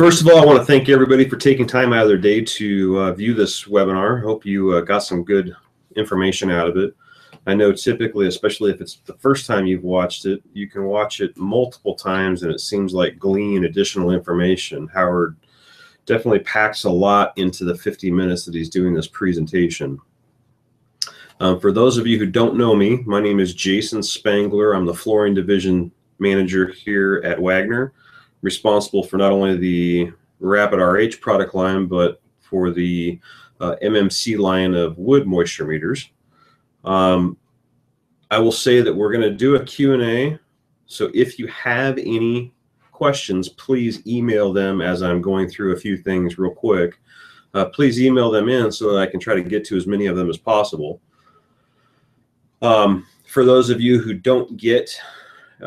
First of all, I want to thank everybody for taking time out of their day to view this webinar. Hope you got some good information out of it. I know typically, especially if it's the first time you've watched it, you can watch it multiple times and it seems like glean additional information. Howard definitely packs a lot into the 50 minutes that he's doing this presentation. For those of you who don't know me, my name is Jason Spangler. I'm the flooring division manager here at Wagner, responsible for not only the Rapid RH product line, but for the MMC line of wood moisture meters. I will say that we're going to do a Q&A. So if you have any questions, please email them as I'm going through a few things real quick. Please email them in so that I can try to get to as many of them as possible. For those of you who don't get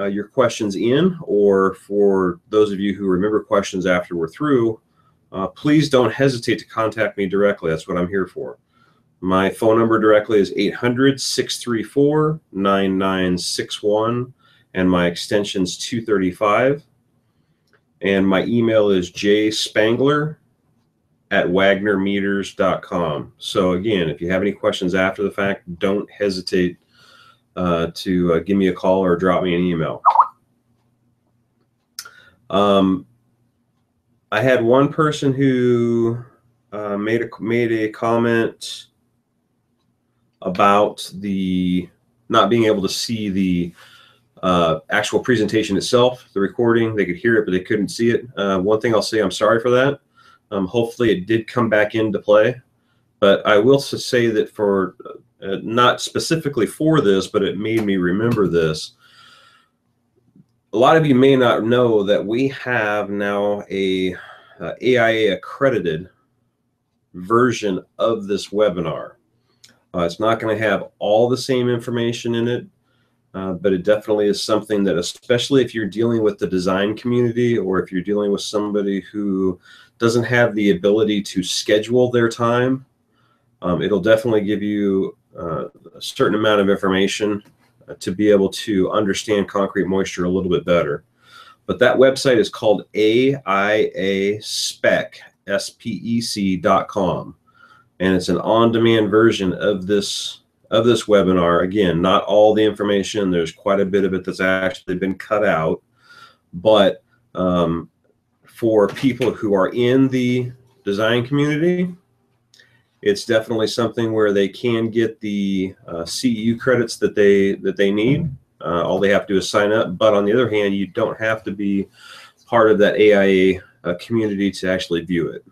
your questions in, or for those of you who remember questions after we're through, please don't hesitate to contact me directly. That's what I'm here for. My phone number directly is 800-634-9961, and my extension's 235. And my email is jspangler@wagnermeters.com. So again, if you have any questions after the fact, don't hesitate to give me a call or drop me an email. I had one person who made a comment about the not being able to see the actual presentation itself, the recording. They could hear it, but they couldn't see it. One thing I'll say, I'm sorry for that. Hopefully it did come back into play, but I will say that for not specifically for this, but it made me remember this. A lot of you may not know that we have now a AIA accredited version of this webinar. It's not going to have all the same information in it, but it definitely is something that, especially if you're dealing with the design community, or if you're dealing with somebody who doesn't have the ability to schedule their time, it'll definitely give you a certain amount of information to be able to understand concrete moisture a little bit better. But that website is called AIAspec.com. And it's an on-demand version of this webinar. Again, not all the information. There's quite a bit of it that's actually been cut out. But for people who are in the design community, it's definitely something where they can get the CEU credits that they need. All they have to do is sign up. But on the other hand, you don't have to be part of that AIA community to actually view it.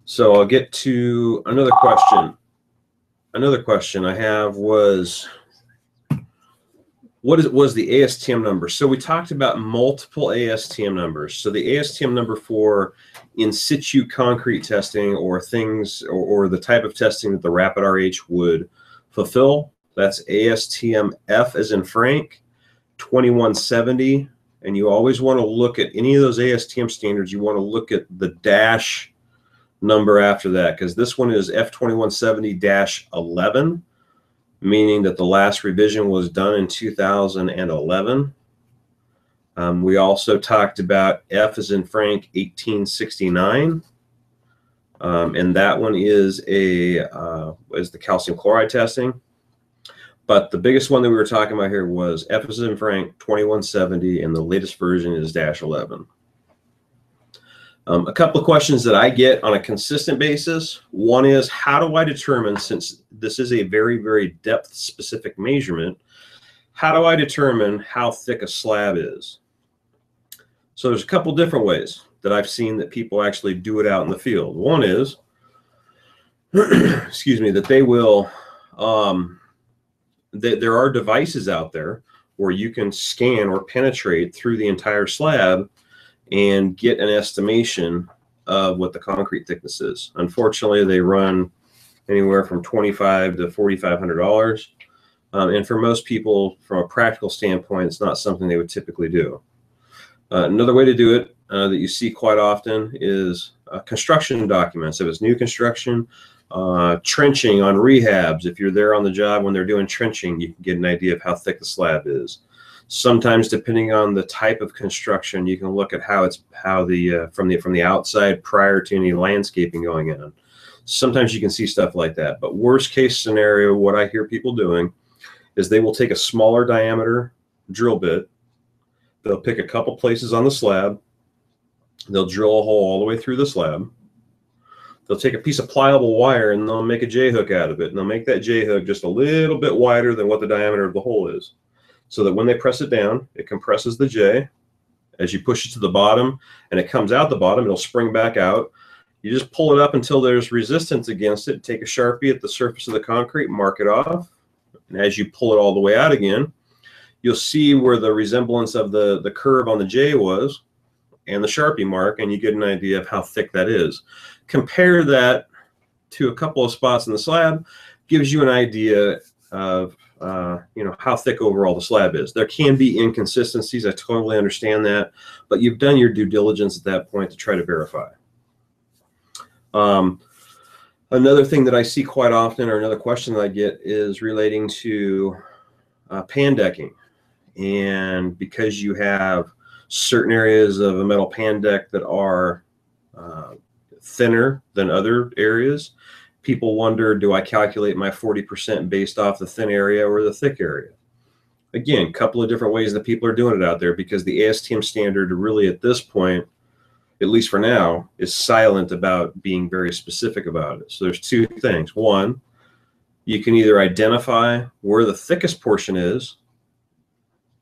So I'll get to another question. Another question I have was, what was the ASTM number? So we talked about multiple ASTM numbers. So the ASTM number for in situ concrete testing, or things, or the type of testing that the Rapid RH would fulfill, that's ASTM F as in Frank, 2170. And you always want to look at any of those ASTM standards. You want to look at the dash number after that, because this one is F2170-11, meaning that the last revision was done in 2011. We also talked about F as in Frank 1869, and that one is the calcium chloride testing. But the biggest one that we were talking about here was F as in Frank 2170, and the latest version is -11. A couple of questions that I get on a consistent basis. One is, how do I determine, since this is a very, very depth-specific measurement, how do I determine how thick a slab is? So there's a couple different ways that I've seen that people actually do it out in the field. One is, excuse me, that they will, there are devices out there where you can scan or penetrate through the entire slab and get an estimation of what the concrete thickness is. Unfortunately, they run anywhere from $2,500 to $4,500. And for most people, from a practical standpoint, it's not something they would typically do. Another way to do it that you see quite often is construction documents. If it's new construction, trenching on rehabs. If you're there on the job when they're doing trenching, you can get an idea of how thick the slab is. Sometimes, depending on the type of construction, you can look at how from the outside prior to any landscaping going in. Sometimes you can see stuff like that. But worst case scenario, what I hear people doing is they will take a smaller diameter drill bit. They'll pick a couple places on the slab. They'll drill a hole all the way through the slab. They'll take a piece of pliable wire and they'll make a J-hook out of it. And they'll make that J-hook just a little bit wider than what the diameter of the hole is, so that when they press it down, it compresses the J. As you push it to the bottom and it comes out the bottom, it'll spring back out. You just pull it up until there's resistance against it. Take a Sharpie at the surface of the concrete, mark it off. And as you pull it all the way out again, you'll see where the resemblance of the curve on the J was and the Sharpie mark, and you get an idea of how thick that is. Compare that to a couple of spots in the slab, gives you an idea of how thick overall the slab is. There can be inconsistencies. I totally understand that, but you've done your due diligence at that point to try to verify. Another thing that I see quite often, or another question that I get, is relating to pan decking. And because you have certain areas of a metal pan deck that are thinner than other areas, people wonder, do I calculate my 40% based off the thin area or the thick area? Again, a couple of different ways that people are doing it out there, because the ASTM standard really at this point, at least for now, is silent about being very specific about it. So there's two things. One, you can either identify where the thickest portion is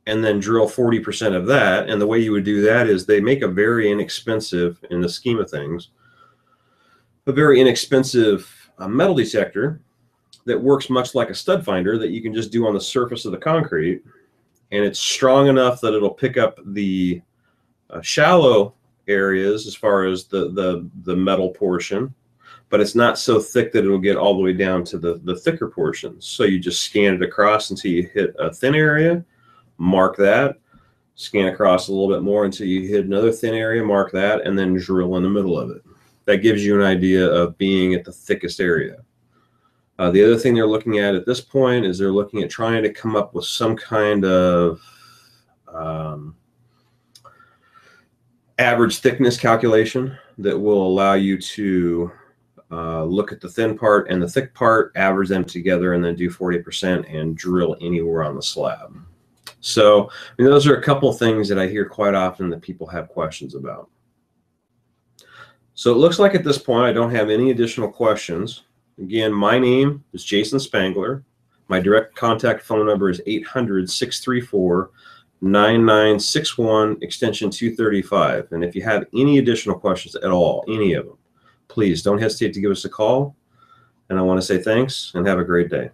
and then drill 40% of that. And the way you would do that is they make a very inexpensive, in the scheme of things, a very inexpensive metal detector that works much like a stud finder that you can just do on the surface of the concrete. And it's strong enough that it'll pick up the shallow areas as far as the metal portion, but it's not so thick that it'll get all the way down to the thicker portions. So you just scan it across until you hit a thin area, mark that, scan across a little bit more until you hit another thin area, mark that, and then drill in the middle of it. That gives you an idea of being at the thickest area. The other thing they're looking at this point is they're looking at trying to come up with some kind of average thickness calculation that will allow you to look at the thin part and the thick part, average them together, and then do 40% and drill anywhere on the slab. So those are a couple of things that I hear quite often that people have questions about. So it looks like at this point I don't have any additional questions. Again, my name is Jason Spangler. My direct contact phone number is 800-634-9961, extension 235. And if you have any additional questions at all, any of them, please don't hesitate to give us a call. And I want to say thanks and have a great day.